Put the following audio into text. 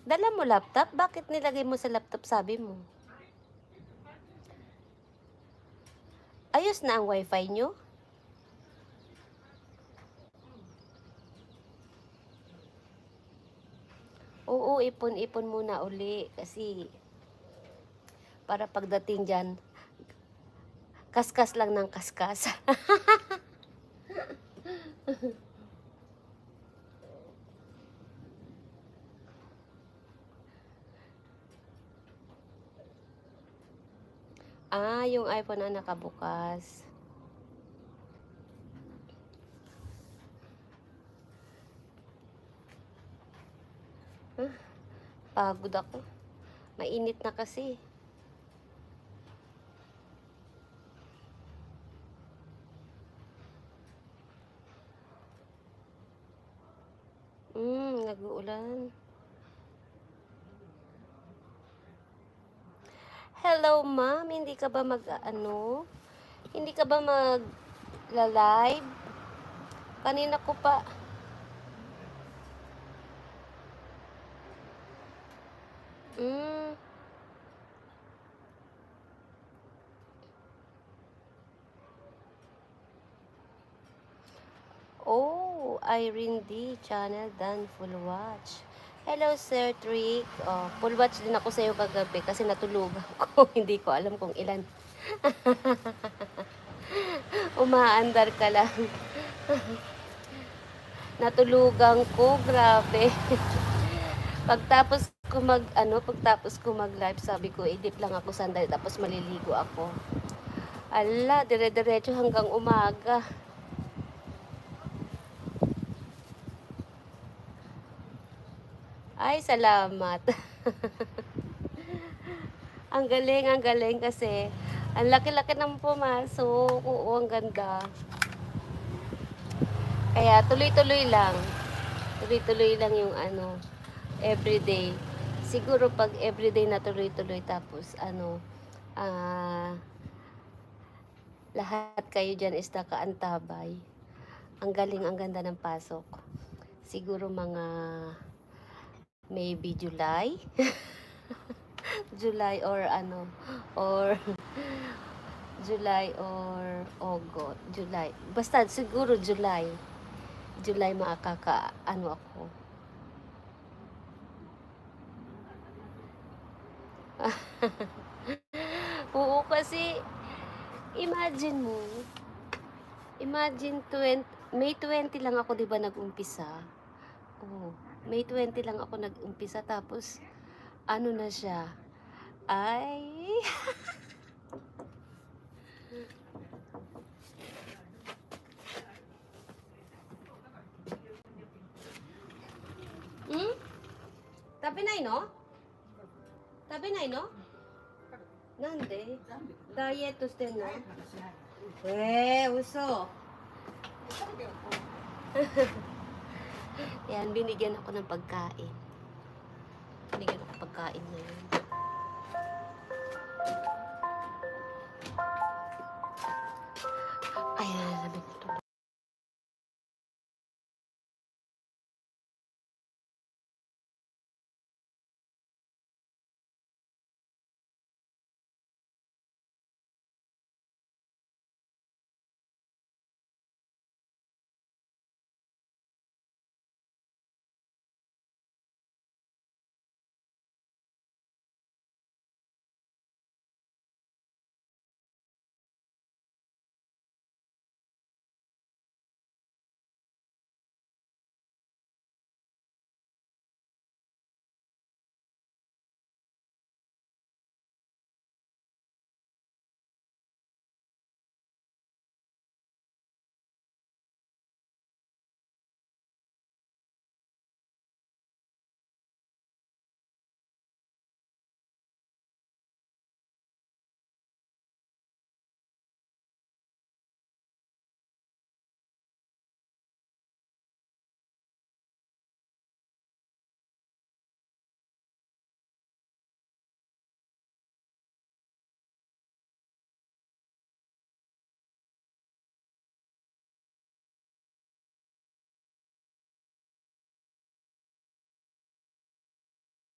Dala mo laptop? Bakit nilagay mo sa laptop sabi mo? Ayos na ang wifi nyo? Oo, ipon-ipon muna uli kasi para pagdating dyan, kaskas lang ng kaskas. Yung iPhone na nakabukas. Pagod ako. Mainit na kasi. Nag-uulan. Hello, ma'am. Hindi ka ba Hindi ka ba mag-live? Kanina ko pa. Mm. Oh, Irene D. Channel done full watch. Hello, Sir Trick. Oh, full watch din ako sa iyo kagabi kasi natulugan ko. Hindi ko alam kung ilan. Umaandar ka lang. Natulugan ko, grabe. Pagtapos ko mag-live, sabi ko, idip lang ako sandali tapos maliligo ako. Ala, dire-diretso hanggang umaga. Ay, salamat. Ang galing kasi ang laki-laki ng pumasok. Oo, ang ganda. Kaya tuloy-tuloy lang. Tuloy-tuloy lang yung everyday. Siguro pag everyday na tuloy-tuloy tapos lahat kayo dyan is nakaantabay. Ang galing, ang ganda ng pasok. Siguro mga maybe July. July or July or August, July. Basta siguro July. July ako. Oo, kasi imagine mo, imagine May 20 lang ako 'di ba nag-umpisa? Oh, May 20 lang ako nag-umpisa tapos ano na siya? Ay, hmm? Tabi na no? Tabi na no? Nande? Diet to stay no? Uso. Yan, binigyan ako ng pagkain. Binigyan ako pagkain ngayon.